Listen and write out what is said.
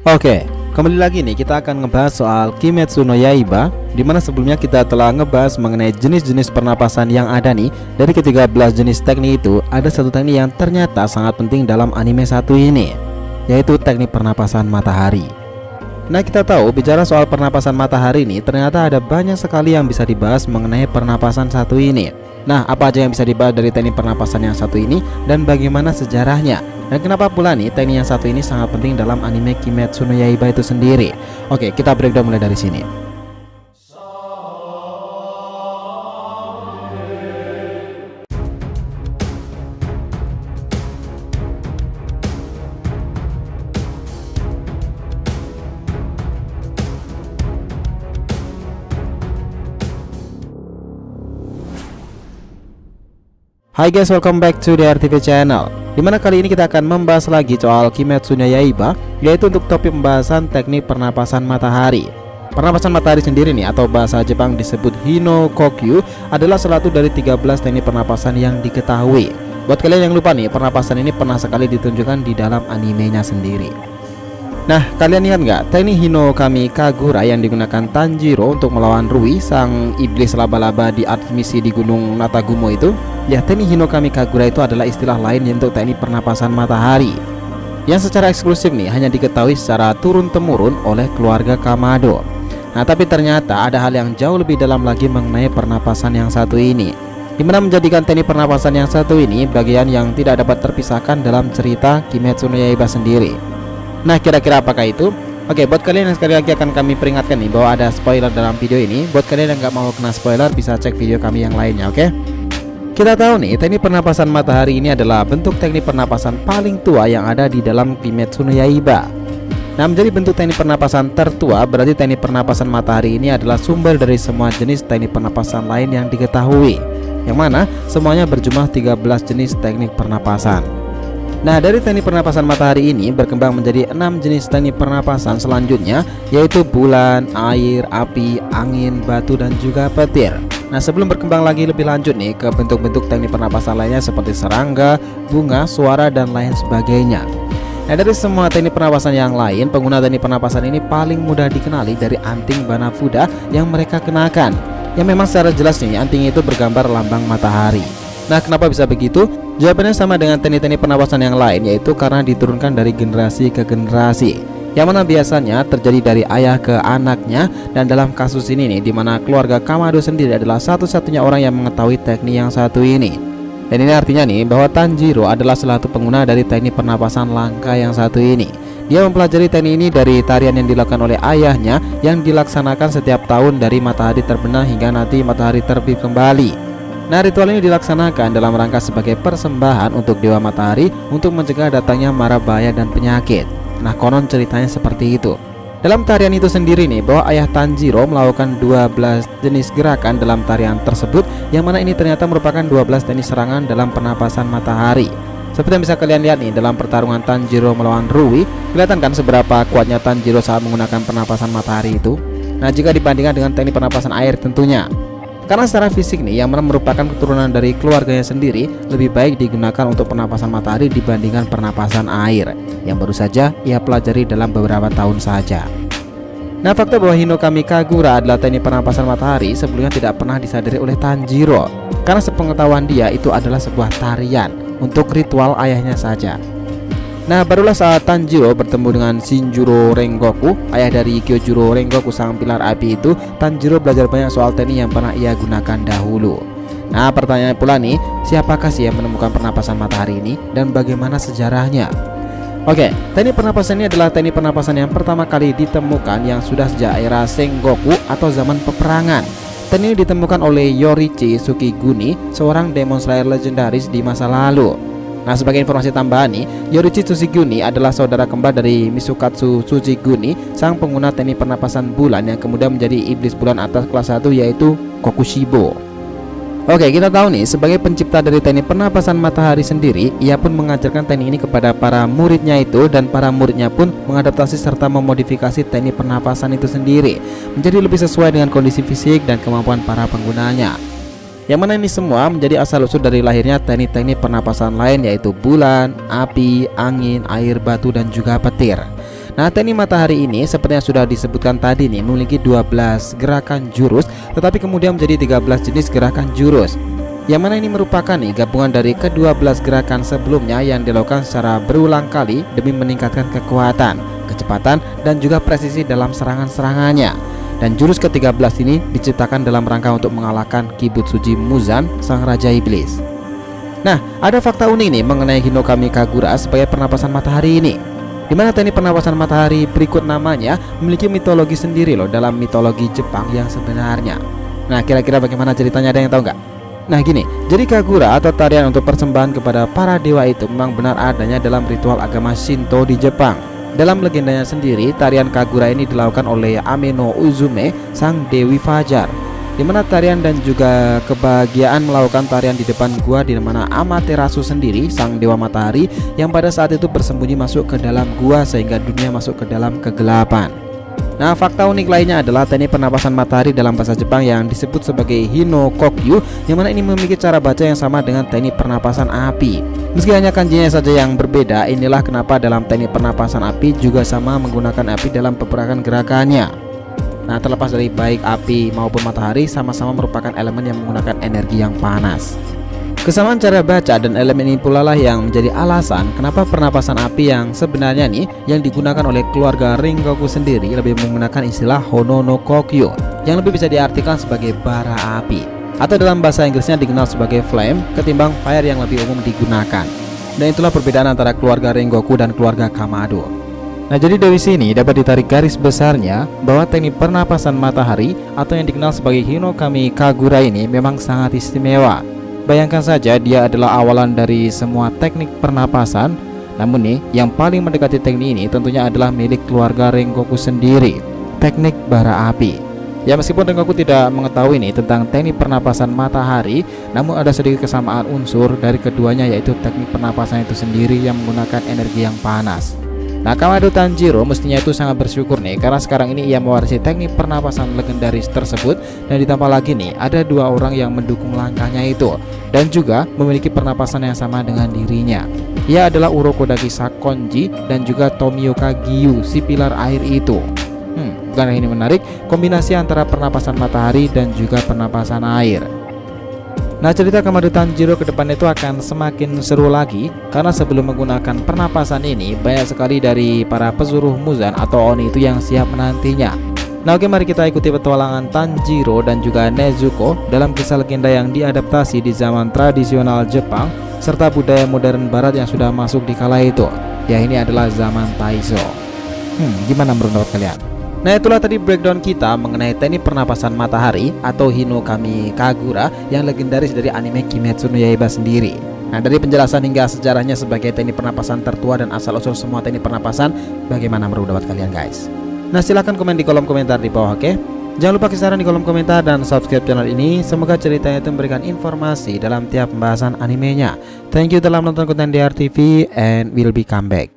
Oke, kembali lagi nih kita akan ngebahas soal Kimetsu no Yaiba, dimana sebelumnya kita telah ngebahas mengenai jenis-jenis pernapasan yang ada nih. Dari ke-13 jenis teknik itu, ada satu teknik yang ternyata sangat penting dalam anime satu ini, yaitu teknik pernapasan matahari. Nah, kita tahu bicara soal pernapasan matahari ini, ternyata ada banyak sekali yang bisa dibahas mengenai pernapasan satu ini. Nah, apa aja yang bisa dibahas dari teknik pernapasan yang satu ini dan bagaimana sejarahnya? Dan kenapa pula nih teknik yang satu ini sangat penting dalam anime Kimetsu no Yaiba itu sendiri? Oke, kita breakdown mulai dari sini. Hai guys, welcome back to the RTV channel. Dimana kali ini kita akan membahas lagi soal Kimetsu no Yaiba, yaitu untuk topik pembahasan teknik pernapasan matahari. Pernapasan matahari sendiri nih, atau bahasa Jepang disebut Hinokokyu, adalah salah satu dari 13 teknik pernapasan yang diketahui. Buat kalian yang lupa nih, pernapasan ini pernah sekali ditunjukkan di dalam animenya sendiri. Nah, kalian ingat nggak teknik Hinokami Kagura yang digunakan Tanjiro untuk melawan Rui, sang iblis laba-laba di art misi di Gunung Natagumo itu? Ya, teknik Hinokami Kagura itu adalah istilah lain untuk teknik pernapasan matahari yang secara eksklusif nih hanya diketahui secara turun-temurun oleh keluarga Kamado. Nah, tapi ternyata ada hal yang jauh lebih dalam lagi mengenai pernapasan yang satu ini, dimana menjadikan teknik pernapasan yang satu ini bagian yang tidak dapat terpisahkan dalam cerita Kimetsu no Yaiba sendiri. Nah, kira-kira apakah itu? Oke, buat kalian yang sekali lagi akan kami peringatkan nih bahwa ada spoiler dalam video ini. Buat kalian yang nggak mau kena spoiler, bisa cek video kami yang lainnya, oke? Kita tahu nih, teknik pernapasan matahari ini adalah bentuk teknik pernapasan paling tua yang ada di dalam Kimetsu no Yaiba. Nah, menjadi bentuk teknik pernapasan tertua, berarti teknik pernapasan matahari ini adalah sumber dari semua jenis teknik pernapasan lain yang diketahui, yang mana semuanya berjumlah 13 jenis teknik pernapasan. Nah, dari teknik pernapasan matahari ini berkembang menjadi 6 jenis teknik pernapasan selanjutnya, yaitu bulan, air, api, angin, batu, dan juga petir. Nah, sebelum berkembang lagi lebih lanjut nih ke bentuk-bentuk teknik pernapasan lainnya seperti serangga, bunga, suara, dan lain sebagainya. Nah, dari semua teknik pernapasan yang lain, pengguna teknik pernapasan ini paling mudah dikenali dari anting Banafuda yang mereka kenakan, yang memang secara jelas nih anting itu bergambar lambang matahari. Nah, kenapa bisa begitu? Jawabannya sama dengan teknik-teknik pernapasan yang lain, yaitu karena diturunkan dari generasi ke generasi, yang mana biasanya terjadi dari ayah ke anaknya. Dan dalam kasus ini nih, dimana keluarga Kamado sendiri adalah satu-satunya orang yang mengetahui teknik yang satu ini. Dan ini artinya nih bahwa Tanjiro adalah salah satu pengguna dari teknik pernapasan langka yang satu ini. Dia mempelajari teknik ini dari tarian yang dilakukan oleh ayahnya, yang dilaksanakan setiap tahun dari matahari terbenam hingga nanti matahari terbit kembali. Nah, ritual ini dilaksanakan dalam rangka sebagai persembahan untuk Dewa Matahari untuk mencegah datangnya mara bahaya dan penyakit. Nah, konon ceritanya seperti itu. Dalam tarian itu sendiri nih, bahwa ayah Tanjiro melakukan 12 jenis gerakan dalam tarian tersebut, yang mana ini ternyata merupakan 12 teknik serangan dalam pernapasan matahari. Seperti yang bisa kalian lihat nih, dalam pertarungan Tanjiro melawan Rui, kelihatan kan seberapa kuatnya Tanjiro saat menggunakan pernapasan matahari itu. Nah, jika dibandingkan dengan teknik pernapasan air tentunya, karena secara fisik nih, yang mana merupakan keturunan dari keluarganya sendiri, lebih baik digunakan untuk pernapasan matahari dibandingkan pernapasan air yang baru saja ia pelajari dalam beberapa tahun saja. Nah, fakta bahwa Hinokami Kagura adalah teknik pernapasan matahari sebelumnya tidak pernah disadari oleh Tanjiro, karena sepengetahuan dia itu adalah sebuah tarian untuk ritual ayahnya saja. Nah, barulah saat Tanjiro bertemu dengan Shinjuro Rengoku, ayah dari Kyojuro Rengoku sang pilar api itu, Tanjiro belajar banyak soal teknik yang pernah ia gunakan dahulu. Nah, pertanyaannya pula nih, siapakah sih yang menemukan pernapasan matahari ini dan bagaimana sejarahnya? Oke, teknik pernapasan ini adalah teknik pernapasan yang pertama kali ditemukan yang sudah sejak era Sengoku atau zaman peperangan. Teknik ini ditemukan oleh Yorichi Tsukiguni, seorang Demon Slayer legendaris di masa lalu. Nah, sebagai informasi tambahan nih, Yorichi Tsukiguni adalah saudara kembar dari Misukatsu Tsukiguni, sang pengguna teknik pernapasan bulan yang kemudian menjadi iblis bulan atas kelas 1, yaitu Kokushibo. Oke, kita tahu nih, sebagai pencipta dari teknik pernapasan matahari sendiri, ia pun mengajarkan teknik ini kepada para muridnya itu, dan para muridnya pun mengadaptasi serta memodifikasi teknik pernapasan itu sendiri menjadi lebih sesuai dengan kondisi fisik dan kemampuan para penggunanya. Yang mana ini semua menjadi asal-usul dari lahirnya teknik-teknik pernapasan lain, yaitu bulan, api, angin, air, batu, dan juga petir. Nah, teknik matahari ini seperti yang sudah disebutkan tadi nih, memiliki 12 gerakan jurus, tetapi kemudian menjadi 13 jenis gerakan jurus, yang mana ini merupakan nih gabungan dari ke-12 gerakan sebelumnya yang dilakukan secara berulang kali demi meningkatkan kekuatan, kecepatan, dan juga presisi dalam serangan-serangannya. Dan jurus ke-13 ini diciptakan dalam rangka untuk mengalahkan Kibutsuji Muzan, sang raja iblis. Nah, ada fakta unik nih mengenai Hinokami Kagura sebagai pernapasan matahari ini, di mana teknik pernapasan matahari berikut namanya memiliki mitologi sendiri loh dalam mitologi Jepang yang sebenarnya. Nah, kira-kira bagaimana ceritanya, ada yang tahu nggak? Nah gini, jadi Kagura atau tarian untuk persembahan kepada para dewa itu memang benar adanya dalam ritual agama Shinto di Jepang. Dalam legendanya sendiri, tarian Kagura ini dilakukan oleh Ame no Uzume, sang dewi fajar, di mana tarian dan juga kebahagiaan melakukan tarian di depan gua, di mana Amaterasu sendiri, sang dewa matahari, yang pada saat itu bersembunyi masuk ke dalam gua sehingga dunia masuk ke dalam kegelapan. Nah, fakta unik lainnya adalah teknik pernapasan matahari dalam bahasa Jepang yang disebut sebagai Hinokokyu, yang mana ini memiliki cara baca yang sama dengan teknik pernapasan api. Meski hanya kanjinya saja yang berbeda, inilah kenapa dalam teknik pernapasan api juga sama menggunakan api dalam beberapa gerakannya. Nah, terlepas dari baik api maupun matahari, sama-sama merupakan elemen yang menggunakan energi yang panas. Kesamaan cara baca dan elemen ini pula lah yang menjadi alasan kenapa pernapasan api yang sebenarnya nih yang digunakan oleh keluarga Rengoku sendiri lebih menggunakan istilah Hono no Kokyu, yang lebih bisa diartikan sebagai bara api, atau dalam bahasa Inggrisnya dikenal sebagai flame, ketimbang fire yang lebih umum digunakan. Dan itulah perbedaan antara keluarga Rengoku dan keluarga Kamado. Nah, jadi dari sini dapat ditarik garis besarnya bahwa teknik pernapasan matahari atau yang dikenal sebagai Hinokami Kagura ini memang sangat istimewa. Bayangkan saja, dia adalah awalan dari semua teknik pernapasan. Namun nih, yang paling mendekati teknik ini tentunya adalah milik keluarga Rengoku sendiri, teknik bara api. Ya, meskipun Rengoku tidak mengetahui nih tentang teknik pernapasan matahari, namun ada sedikit kesamaan unsur dari keduanya, yaitu teknik pernapasan itu sendiri yang menggunakan energi yang panas. Nah, Kamado Tanjiro mestinya itu sangat bersyukur nih, karena sekarang ini ia mewarisi teknik pernapasan legendaris tersebut. Dan ditambah lagi nih, ada dua orang yang mendukung langkahnya itu, dan juga memiliki pernapasan yang sama dengan dirinya. Ia adalah Urokodaki Sakonji dan juga Tomioka Gyu, si pilar air itu. Bukan ini menarik, kombinasi antara pernapasan matahari dan juga pernapasan air. Nah, cerita Kamado Tanjiro ke depan itu akan semakin seru lagi, karena sebelum menggunakan pernapasan ini banyak sekali dari para pesuruh Muzan atau Oni itu yang siap menantinya. Nah, oke, mari kita ikuti petualangan Tanjiro dan juga Nezuko dalam kisah legenda yang diadaptasi di zaman tradisional Jepang serta budaya modern barat yang sudah masuk di kala itu. Ya, ini adalah zaman Taisho. Gimana menurut kalian? Nah, itulah tadi breakdown kita mengenai teknik pernapasan matahari atau Hinokami Kagura yang legendaris dari anime Kimetsu no Yaiba sendiri. Nah, dari penjelasan hingga sejarahnya sebagai teknik pernapasan tertua dan asal-usul semua teknik pernapasan, bagaimana menurut pendapat kalian, guys? Nah, silahkan komen di kolom komentar di bawah, oke? Jangan lupa kisaran di kolom komentar dan subscribe channel ini. Semoga ceritanya itu memberikan informasi dalam tiap pembahasan animenya. Thank you telah menonton konten DR TV and we'll be come back.